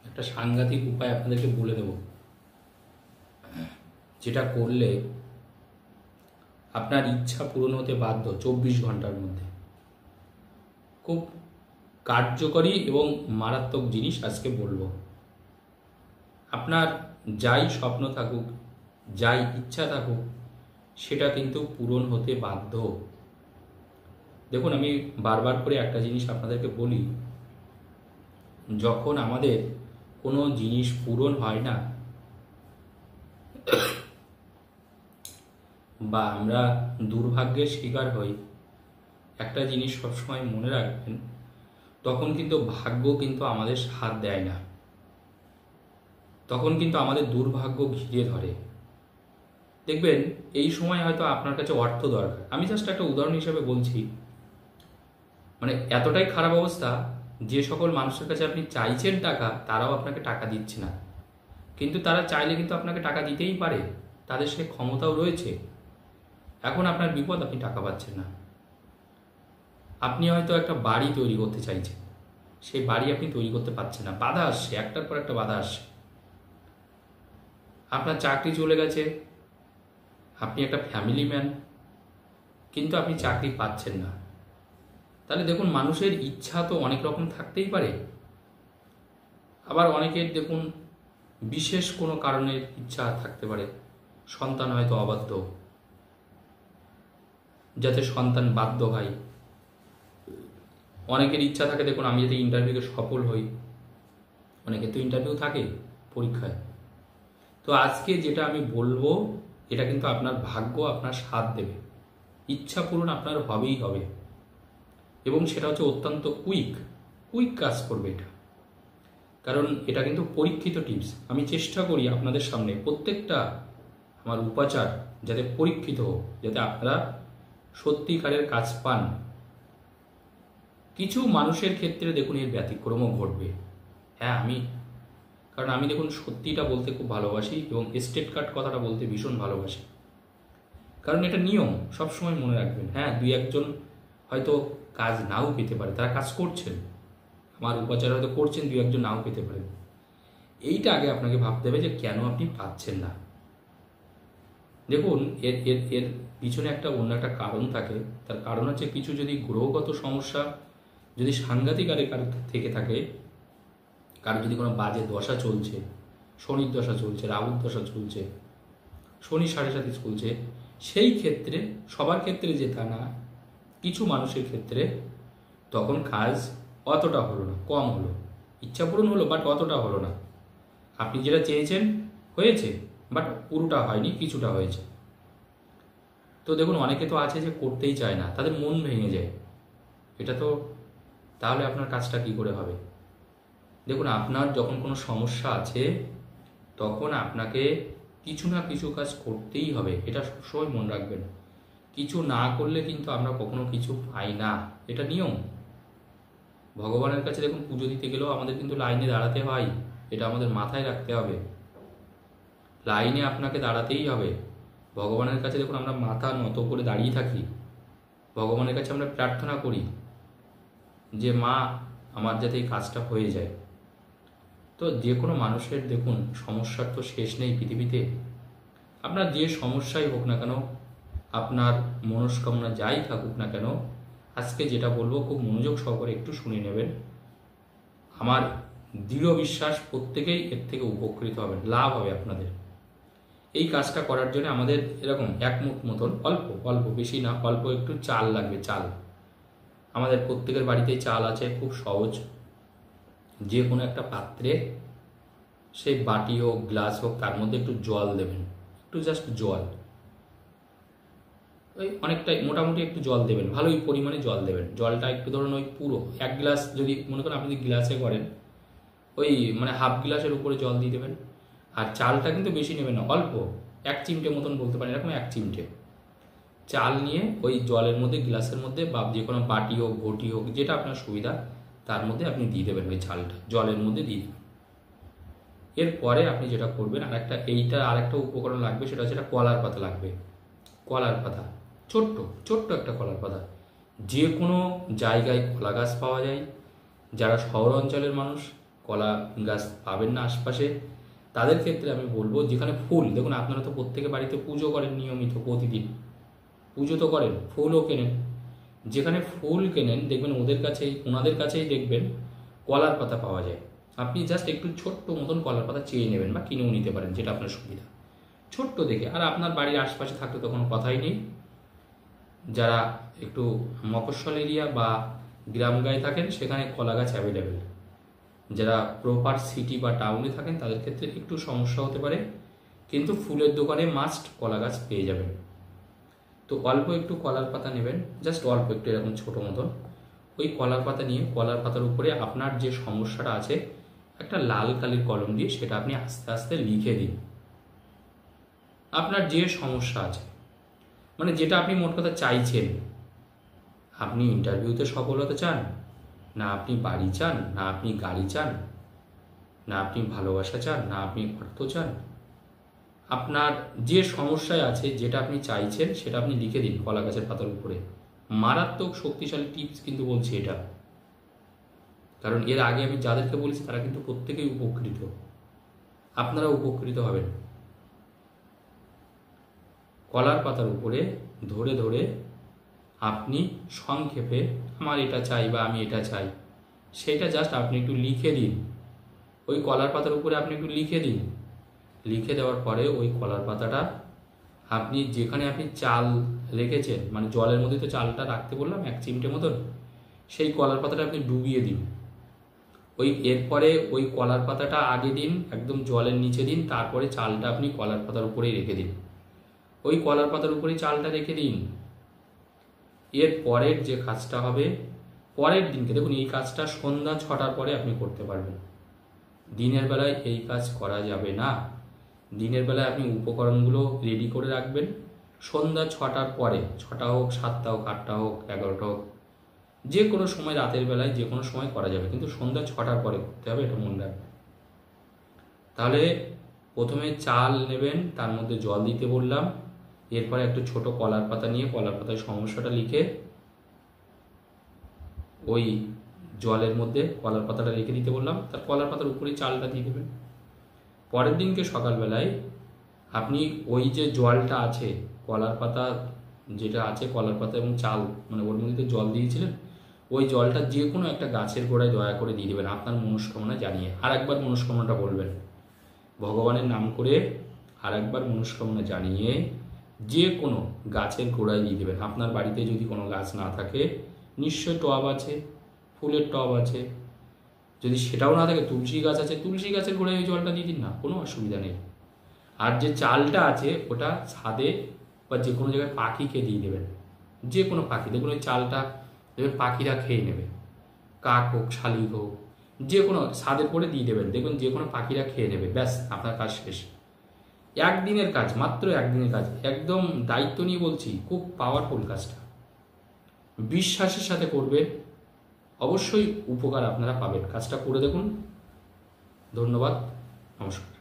একটা সাংঘাতিক উপায় আপনাদেরকে বলে দেব, যেটা করলে আপনার ইচ্ছা পূরণ হতে বাধ্য 24 ঘন্টার মধ্যে। খুব কার্যকরী এবং মারাত্মক জিনিস আজকে বলবো। আপনার যাই স্বপ্ন থাকুক, যাই ইচ্ছা থাকুক, সেটা কিন্তু পূরণ হতে বাধ্য। দেখুন, আমি বারবার করে একটা জিনিস আপনাদেরকে বলি, যখন আমাদের কোনো জিনিস পূরণ হয় না বা আমরা দুর্ভাগ্যের শিকার হই, একটা জিনিস সবসময় মনে রাখবেন, তখন কিন্তু ভাগ্য কিন্তু আমাদের সাথ দেয় না, তখন কিন্তু আমাদের দুর্ভাগ্য ঘিরে ধরে। দেখবেন এই সময় হয়তো আপনার কাছে অর্থ দরকার। আমি জাস্ট একটা উদাহরণ হিসেবে বলছি, মানে এতটাই খারাপ অবস্থা, যে সকল মানুষের কাছে আপনি চাইছেন টাকা, তারাও আপনাকে টাকা দিচ্ছে না। কিন্তু তারা চাইলে কিন্তু আপনাকে টাকা দিতেই পারে, তাদের সে ক্ষমতাও রয়েছে। এখন আপনার বিপদ, আপনি টাকা পাচ্ছেন না। আপনি হয়তো একটা বাড়ি তৈরি করতে চাইছেন, সেই বাড়ি আপনি তৈরি করতে পারছেন না, বাধা আসছে, একটার পর একটা বাধা আসছে। আপনার চাকরি চলে গেছে, আপনি একটা ফ্যামিলি ম্যান, কিন্তু আপনি চাকরি পাচ্ছেন না। তাহলে দেখুন, মানুষের ইচ্ছা তো অনেক রকম থাকতেই পারে। আবার অনেকের দেখুন বিশেষ কোনো কারণের ইচ্ছা থাকতে পারে, সন্তান হয়তো অবাধ্য, যাতে সন্তান বাধ্য হয়। অনেকের ইচ্ছা থাকে, দেখুন আমি যাতে ইন্টারভিউতে সফল হই, অনেকের তো ইন্টারভিউ থাকে পরীক্ষায়। তো আজকে যেটা আমি বলবো, এটা কিন্তু আপনার ভাগ্য আপনার সাথ দেবে, ইচ্ছা পূরণ আপনার হবেই হবে, এবং সেটা হচ্ছে অত্যন্ত কুইক কাজ করবে এটা। কারণ এটা কিন্তু পরীক্ষিত টিপস। আমি চেষ্টা করি আপনাদের সামনে প্রত্যেকটা আমার উপাচার যাতে পরীক্ষিত হোক, যাতে আপনারা সত্যিকারের কাজ পান। কিছু মানুষের ক্ষেত্রে দেখুন এর ব্যতিক্রমও ঘটবে। হ্যাঁ, কারণ আমি দেখুন সত্যিটা বলতে খুব ভালোবাসি এবং স্টেট কার্ড কথাটা বলতে ভীষণ ভালোবাসি, কারণ এটা নিয়ম, সবসময় মনে রাখবেন। হ্যাঁ, দুই একজন হয়তো কাজ নাও পেতে পারে, তারা কাজ করছেন, আমার উপাচার হয়তো করছেন, দুই একজন নাও পেতে পারেন। এইটা আগে আপনাকে ভাবতে হবে যে কেন আপনি পাচ্ছেন না। দেখুন এর এর এর পিছনে অন্য একটা কারণ থাকে। তার কারণ হচ্ছে, কিছু যদি গ্রহগত সমস্যা যদি সাংঘাতিক আরে কারো থেকে থাকে, কারো যদি কোনো বাজে দশা চলছে, শনির দশা চলছে, রাহুর দশা চলছে, শনি 7.5 চলছে, সেই ক্ষেত্রে সবার ক্ষেত্রে যে তা না, কিছু মানুষের ক্ষেত্রে তখন কাজ অতটা হলো না, কম হলো, ইচ্ছা পূরণ হলো বাট অতটা হলো না। আপনি যেটা চেয়েছেন হয়েছে, বাট পুরোটা হয়নি, কিছুটা হয়েছে। তো দেখুন, অনেকে তো আছে যে করতেই চায় না, তাদের মন ভেঙে যায়। এটা তো তাহলে আপনার কাজটা কি করে হবে? দেখুন, আপনার যখন কোনো সমস্যা আছে, তখন আপনাকে কিছু না কিছু কাজ করতেই হবে, এটা সবসময় মনে রাখবেন। কিছু না করলে কিন্তু আমরা কখনো কিছু পাই না, এটা নিয়ম। ভগবানের কাছে দেখুন পুজো দিতে গেলেও আমাদের কিন্তু লাইনে দাঁড়াতে হয়, এটা আমাদের মাথায় রাখতে হবে। লাইনে আপনাকে দাঁড়াতেই হবে। ভগবানের কাছে দেখুন আমরা মাথা নত করে দাঁড়িয়ে থাকি, ভগবানের কাছে আমরা প্রার্থনা করি যে মা, আমার যাতে এই কাজটা হয়ে যায়। তো যে কোনো মানুষের দেখুন সমস্যার তো শেষ নেই পৃথিবীতে। আপনার যে সমস্যাই হোক না কেন, আপনার মনস্কামনা যাই থাকুক না কেন, আজকে যেটা বলবো খুব মনোযোগ সহকারে একটু শুনে নেবেন। আমার দৃঢ় বিশ্বাস প্রত্যেকেই এর থেকে উপকৃত হবেন, লাভ হবে আপনাদের। এই কাজটা করার জন্য আমাদের এরকম 1 মুঠ মতন, অল্প বেশি না, অল্প একটু চাল লাগবে। চাল আমাদের প্রত্যেকের বাড়িতেই চাল আছে, খুব সহজ। যে কোনো একটা পাত্রে, সেই বাটি হোক গ্লাস হোক, তার মধ্যে একটু জল দেবেন, একটু জাস্ট জল, ওই অনেকটাই মোটামুটি একটু জল দেবেন, ভালোই পরিমাণে জল দেবেন। জলটা একটু ধরুন ওই পুরো 1 গ্লাস, যদি মনে করেন আপনি গ্লাসে করেন, ওই মানে হাফ গ্লাসের উপরে জল দিয়ে দেবেন। আর চালটা কিন্তু বেশি নেবেন না, অল্প 1 চিমটে মতন বলতে পারেন, এরকম 1 চিমটে চাল নিয়ে ওই জলের মধ্যে, গ্লাসের মধ্যে বা যে কোনো বাটি হোক ঘটি হোক, যেটা আপনার সুবিধা, তার মধ্যে আপনি দিয়ে দেবেন, ওই চালটা জলের মধ্যে দিয়ে দেবেন। এরপরে আপনি যেটা করবেন, আরেকটা উপকরণ লাগবে, সেটা হচ্ছে একটা কলার পাতা লাগবে। কলার পাতা, ছোট্ট একটা কলার পাতা। যে কোনো জায়গায় কলা গাছ পাওয়া যায়, যারা শহর অঞ্চলের মানুষ কলা গাছ পাবেন না আশপাশে, তাদের ক্ষেত্রে আমি বলবো যেখানে ফুল, দেখুন আপনারা তো প্রত্যেকে বাড়িতে পুজো করেন নিয়মিত প্রতিদিন, পুজো তো করেন, ফুলও কেনেন, যেখানে ফুল কেনেন দেখবেন ওনাদের কাছেই দেখবেন কলার পাতা পাওয়া যায়। আপনি জাস্ট একটু ছোট্ট মতন কলার পাতা চেয়ে নেবেন বা কিনেও নিতে পারেন, যেটা আপনার সুবিধা, ছোট্ট দেখে। আর আপনার বাড়ির আশপাশে থাকলে তো কোনো কথাই নেই। যারা একটু মফস্বল এরিয়া বা গ্রাম গায়ে থাকেন সেখানে কলা গাছ অ্যাভেলেবেল। যারা প্রপার সিটি বা টাউনে থাকেন তাদের ক্ষেত্রে একটু সমস্যা হতে পারে, কিন্তু ফুলের দোকানে মাস্ট কলা গাছ পেয়ে যাবেন। তো অল্প একটু কলার পাতা নেবেন, জাস্ট অল্প একটু এরকম ছোটো মতন। ওই কলার পাতা নিয়ে কলার পাতার উপরে আপনার যে সমস্যাটা আছে একটা লাল কালির কলম দিয়ে সেটা আপনি আস্তে আস্তে লিখে দিন। আপনার যে সমস্যা আছে, মানে যেটা আপনি মোট কথা চাইছেন, আপনি ইন্টারভিউতে সফল হতে চান, না আপনি বাড়ি চান, না আপনি গাড়ি চান, না আপনি ভালোবাসা চান, না আপনি অর্থ চান, আপনার যে সমস্যায় আছে যেটা আপনি চাইছেন সেটা আপনি লিখে দিন কলা গাছের পাতার উপরে। মারাত্মক শক্তিশালী টিপস কিন্তু বলছি এটা, কারণ এর আগে আমি যাদেরকে বলেছি তারা কিন্তু প্রত্যেকেই উপকৃত, আপনারা উপকৃত হবেন। কলার পাতার উপরে ধরে ধরে আপনি সংক্ষেপে আমার এটা চাই বা আমি এটা চাই সেটা জাস্ট আপনি একটু লিখে দিন। ওই কলার পাতার উপরে আপনি একটু লিখে দিন। লিখে দেওয়ার পরে ওই কলার পাতাটা আপনি যেখানে আপনি চাল রেখেছেন, মানে জলের মধ্যে তো চালটা রাখতে বললাম 1 চিমটে মতন, সেই কলার পাতাটা আপনি ডুবিয়ে দিন। এরপরে ওই কলার পাতাটা আগে দিন, একদম জলের নিচে দিন, তারপরে চালটা আপনি কলার পাতার উপরেই রেখে দিন। ওই কলার পাতার উপরেই চালটা রেখে দিন। এর পরের যে কাজটা হবে, পরের দিনকে দেখুন এই কাজটা সন্ধ্যা 6টার পরে আপনি করতে পারবেন। দিনের বেলায় এই কাজ করা যাবে না। দিনের বেলায় আপনি উপকরণগুলো রেডি করে রাখবেন, সন্ধ্যা 6টার পরে, 6টা হোক, 7টা হোক, 8টা হোক, 11টা হোক, যে কোনো সময়, রাতের বেলায় যে কোনো সময় করা যাবে, কিন্তু সন্ধ্যা 6টার পরে করতে হবে, এটা মনে রাখবেন। তাহলে প্রথমে চাল নেবেন, তার মধ্যে জল দিতে বললাম, এরপরে একটা ছোট কলার পাতা নিয়ে কলার পাতায় সমস্যাটা লিখে ওই জলের মধ্যে কলার পাতাটা রেখে দিতে বললাম, তার কলার পাতার উপরেই চালটা দিয়ে দেবেন। পরের দিনকে সকালবেলায় আপনি ওই যে জলটা আছে, কলার পাতা যেটা আছে, কলার পাতা এবং চাল, মানে ওর মধ্যে জল দিয়েছিলেন, ওই জলটা যে কোনো একটা গাছের গোড়ায় দয়া করে দিয়ে দেবেন আপনার মনস্কামনা জানিয়ে। আর একবার মনস্কামনাটা বলবেন, ভগবানের নাম করে আর একবার মনস্কামনা জানিয়ে যে কোনো গাছের গোড়ায় দিয়ে দেবেন। আপনার বাড়িতে যদি কোনো গাছ না থাকে, নিশ্চয় টব আছে, ফুলের টব আছে, যদি সেটাও না থাকে তুলসী গাছ আছে, তুলসী গাছের গোড়ায় ওই জলটা দিয়ে দিন না, কোনো অসুবিধা নেই। আর যে চালটা আছে ওটা ছাদে বা যে কোনো জায়গায় পাখিকে দিয়ে দেবেন, যে কোনো পাখি, দেখুন ওই চালটা দেখবেন পাখিরা খেয়ে নেবে, কাক হোক, শালিক হোক, যে কোনো ছাদের পরে দিয়ে দেবেন, দেখবেন যে কোনো পাখিরা খেয়ে নেবে, ব্যাস আপনার কাজ শেষ। একদিনের কাজ, মাত্র একদিনের কাজ, একদম দায়িত্ব নিয়ে বলছি, খুব পাওয়ারফুল কাজটা, বিশ্বাসের সাথে করবেন, অবশ্যই উপকার আপনারা পাবেন। কাজটা করে দেখুন। ধন্যবাদ, নমস্কার।